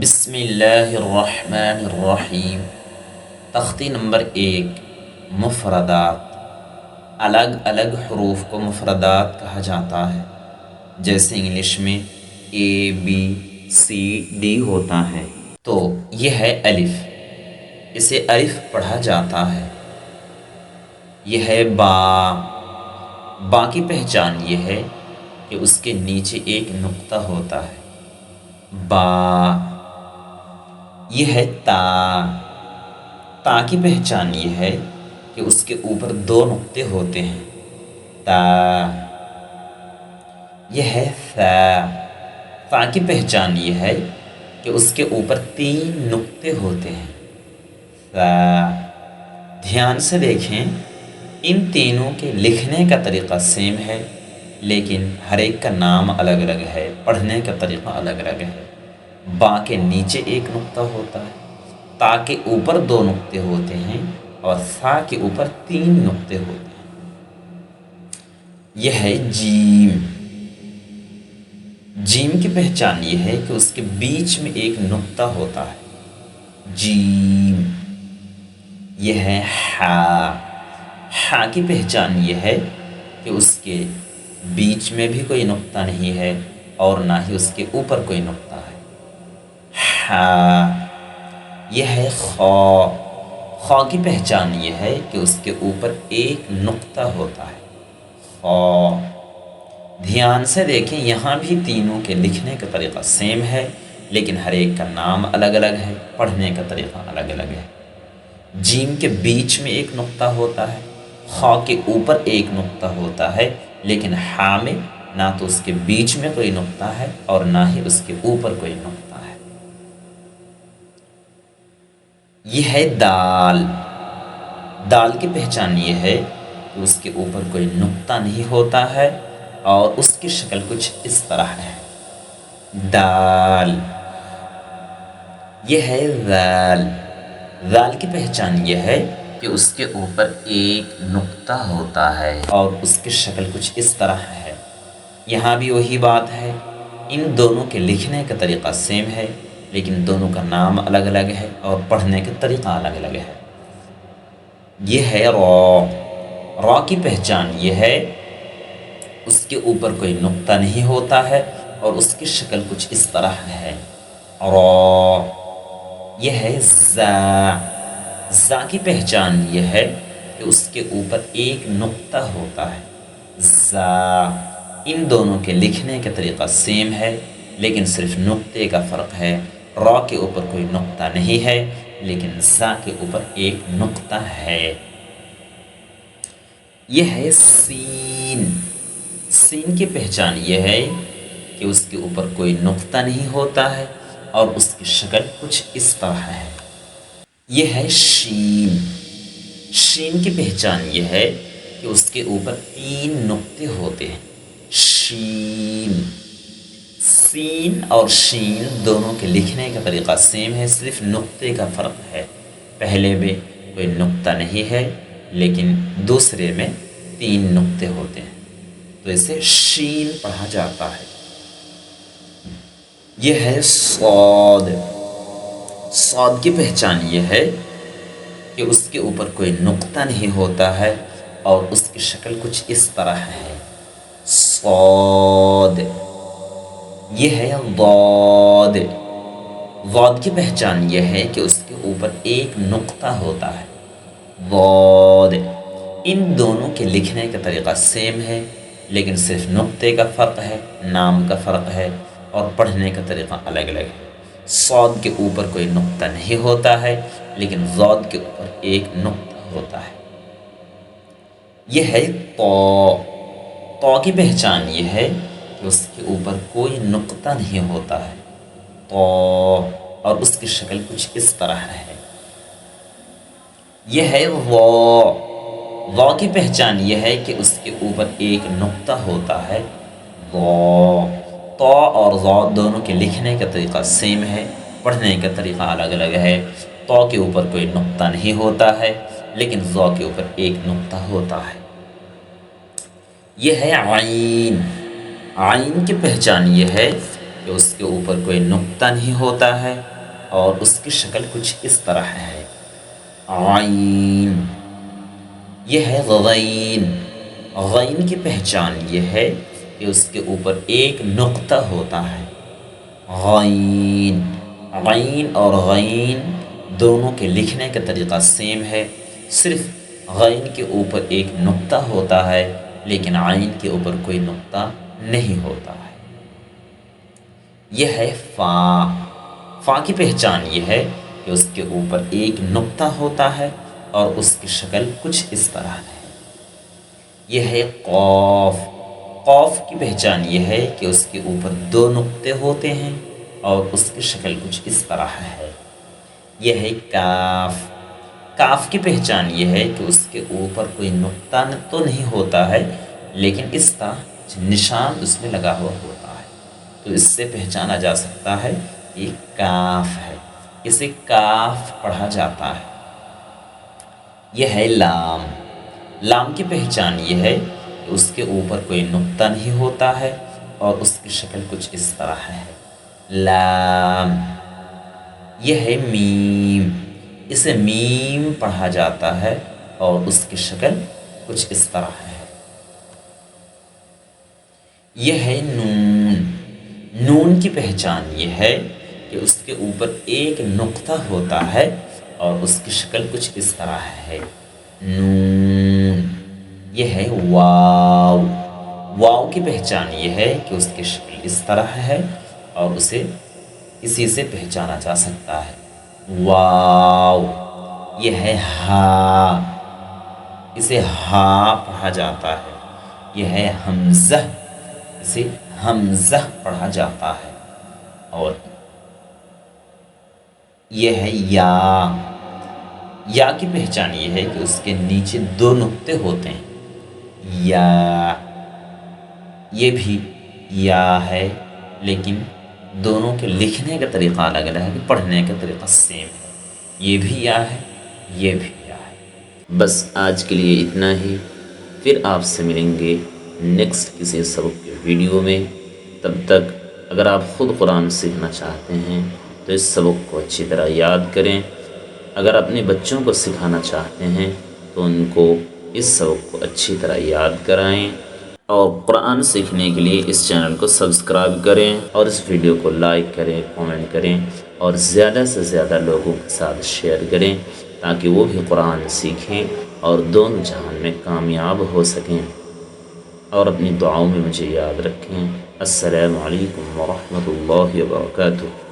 بسم اللہ الرحمن الرحیم۔ تختی نمبر 1، مفردات۔ الگ الگ حروف کو مفردات کہا جاتا ہے، جیسے انگلش میں ABCD ہوتا ہے، تو یہ ہے الف، اسے الف پڑھا جاتا ہے۔ یہ ہے با، با کی پہچان یہ ہے کہ اس کے نیچے ایک نقطہ ہوتا ہے، با۔ یہ ہے تا، تا کی پہچان یہ ہے کہ اس کے اوپر 2 نقطے ہوتے ہیں، تا۔ یہ ہے ثا، ثا کی پہچان یہ ہے کہ اس کے اوپر 3 نقطے ہوتے ہیں، ثا۔ دھیان سے دیکھیں، ان تینوں کے لکھنے کا طریقہ سیم ہے، لیکن ہر ایک کا نام الگ الگ ہے، پڑھنے کا طریقہ الگ الگ ہے۔ با کے نیچے ایک نقطہ ہوتا ہے، تا کے اوپر 2 نقطے ہوتے ہیں، اور ثا کے اوپر 3 نقطے ہوتے ہیں۔ یہ ہے جیم، جیم کی پہچان یہ ہے کہ اس کے بیچ میں ایک نقطہ ہوتا ہے، جیم۔ یہ ہے ہا، ہا کی پہچان یہ ہے کہ اس کے بیچ میں بھی کوئی نقطہ نہیں ہے اور نہ ہی اس کے اوپر کوئی نقطہ ہے، ہا۔ یہ ہے خا، خا کی پہچان یہ ہے کہ اس کے اوپر ایک نقطہ ہوتا ہے، خا۔ دھیان سے دیکھیں، یہاں بھی تینوں کے لکھنے کا طریقہ سیم ہے، لیکن ہر ایک کا نام الگ الگ ہے، پڑھنے کا طریقہ الگ الگ ہے۔ جیم کے بیچ میں ایک نقطہ ہوتا ہے، خا کے اوپر ایک نقطہ ہوتا ہے، لیکن ہا میں نہ تو اس کے بیچ میں کوئی نقطہ ہے اور نہ ہی اس کے اوپر کوئی نقطہ ہے۔ یہ ہے دال، دال کی پہچان یہ ہے کہ اس کے اوپر کوئی نقطہ نہیں ہوتا ہے اور اس کی شکل کچھ اس طرح ہے، دال۔ یہ ہے ذال، ذال کی پہچان یہ ہے کہ اس کے اوپر ایک نقطہ ہوتا ہے اور اس کی شکل کچھ اس طرح ہے۔ یہاں بھی وہی بات ہے، ان دونوں کے لکھنے کا طریقہ سیم ہے، لیکن دونوں کا نام الگ الگ ہے اور پڑھنے کا طریقہ الگ الگ ہے۔ یہ ہے را، را کی پہچان یہ ہے اس کے اوپر کوئی نقطہ نہیں ہوتا ہے اور اس کی شکل کچھ اس طرح ہے، را۔ یہ ہے زا، زا کی پہچان یہ ہے کہ اس کے اوپر ایک نقطہ ہوتا ہے، زا۔ ان دونوں کے لکھنے کا طریقہ سیم ہے، لیکن صرف نقطے کا فرق ہے، را کے اوپر کوئی نقطہ نہیں ہے لیکن زا کے اوپر ایک نقطہ ہے۔ یہ ہے سین، سین کی پہچان یہ ہے کہ اس کے اوپر کوئی نقطہ نہیں ہوتا ہے اور اس کی شکل کچھ اس طرح ہے۔ یہ ہے شین، شین کی پہچان یہ ہے کہ اس کے اوپر 3 نقطے ہوتے ہیں، شین۔ سین اور شین دونوں کے لکھنے کا طریقہ سیم ہے، صرف نقطے کا فرق ہے، پہلے میں کوئی نقطہ نہیں ہے لیکن دوسرے میں 3 نقطے ہوتے ہیں، تو اسے شین پڑھا جاتا ہے۔ یہ ہے صاد، صاد کی پہچان یہ ہے کہ اس کے اوپر کوئی نقطہ نہیں ہوتا ہے اور اس کی شکل کچھ اس طرح ہے، صاد۔ یہ ہے ضاد، ضاد کی پہچان یہ ہے کہ اس کے اوپر ایک نقطہ ہوتا ہے، ضاد۔ ان دونوں کے لکھنے کا طریقہ سیم ہے، لیکن صرف نقطے کا فرق ہے، نام کا فرق ہے اور پڑھنے کا طریقہ الگ الگ ہے۔ صاد کے اوپر کوئی نقطہ نہیں ہوتا ہے لیکن ضاد کے اوپر ایک نقطہ ہوتا ہے۔ یہ ہے طا، طا کی پہچان یہ ہے کہ اس کے اوپر کوئی نقطہ نہیں ہوتا ہے، طا، اور اس کی شکل کچھ اس طرح ہے۔ یہ ہے ظا، ظا کی پہچان یہ ہے کہ اس کے اوپر ایک نقطہ ہوتا ہے، ظا۔ طا اور ظا دونوں کے لکھنے کا طریقہ سیم ہے، پڑھنے کا طریقہ الگ الگ ہے۔ طا کے اوپر کوئی نقطہ نہیں ہوتا ہے لیکن ظا کے اوپر ایک نقطہ ہوتا ہے۔ یہ ہے عین، عین کی پہچان یہ ہے کہ اس کے اوپر کوئی نقطہ نہیں ہوتا ہے اور اس کی شکل کچھ اس طرح ہے۔ عین، یہ ہے غین۔ غین کی پہچان یہ ہے کہ اس کے اوپر ایک نقطہ ہوتا ہے۔ غین، غین اور غین دونوں کے لکھنے کا طریقہ سیم ہے، صرف غین کے اوپر ایک نقطہ ہوتا ہے لیکن عین کے اوپر کوئی نقطہ نہیں ہوتا ہے۔ یہ ہے فا۔ فا کی پہچان یہ ہے کہ اس کے اوپر ایک نقطہ ہوتا ہے اور اس کی شکل کچھ اس طرح ہے۔ یہ ہے قاف۔ قاف کی پہچان یہ ہے کہ اس کے اوپر دو نقطے ہوتے ہیں اور اس کی شکل کچھ اس طرح ہے۔ یہ ہے کاف۔ کاف کی پہچان یہ ہے کہ اس کے اوپر کوئی نقطہ تو نہیں ہوتا ہے لیکن اس کا نشان اس میں لگا ہوا ہوتا ہے، تو اس سے پہچانا جا سکتا ہے یہ کاف ہے، اسے کاف پڑھا جاتا ہے۔ یہ ہے لام۔ لام کی پہچان یہ ہے کہ اس کے اوپر کوئی نقطہ نہیں ہوتا ہے اور اس کی شکل کچھ اس طرح ہے۔ لام۔ یہ ہے میم۔ اسے میم پڑھا جاتا ہے اور اس کی شکل کچھ اس طرح ہے۔ یہ ہے نون۔ نون کی پہچان یہ ہے کہ اس کے اوپر ایک نقطہ ہوتا ہے اور اس کی شکل کچھ اس طرح ہے۔ نون۔ یہ ہے واو۔ واو کی پہچان یہ ہے کہ اس کی شکل اس طرح ہے اور اسے اسی سے پہچانا جا سکتا ہے۔ واو۔ یہ ہے ہا۔ اسے ہا پڑھا جاتا ہے۔ یہ ہے حمزہ۔ اسے حمزہ پڑھا جاتا ہے۔ اور یہ ہے یا۔ یا کی پہچان یہ ہے کہ اس کے نیچے دو نقطے ہوتے ہیں۔ یا، یہ بھی یا ہے لیکن دونوں کے لکھنے کا طریقہ الگ الگ ہے، پڑھنے کا طریقہ سیم ہے۔ یہ بھی یا ہے، یہ بھی یا ہے۔ بس آج کے لیے اتنا ہی، پھر آپ سے ملیں گے نیکسٹ کسی سبق کے ویڈیو میں۔ تب تک اگر آپ خود قرآن سیکھنا چاہتے ہیں تو اس سبق کو اچھی طرح یاد کریں۔ اگر اپنے بچوں کو سکھانا چاہتے ہیں تو ان کو اس سبق کو اچھی طرح یاد کرائیں، اور قرآن سیکھنے کے لیے اس چینل کو سبسکرائب کریں اور اس ویڈیو کو لائک کریں، کامنٹ کریں اور زیادہ سے زیادہ لوگوں کے ساتھ شیئر کریں تاکہ وہ بھی قرآن سیکھیں اور دونوں جہان میں کامیاب ہو سکیں۔ اور اپنی دعاؤں میں مجھے یاد رکھیں۔ السلام علیکم ورحمۃ اللہ وبرکاتہ۔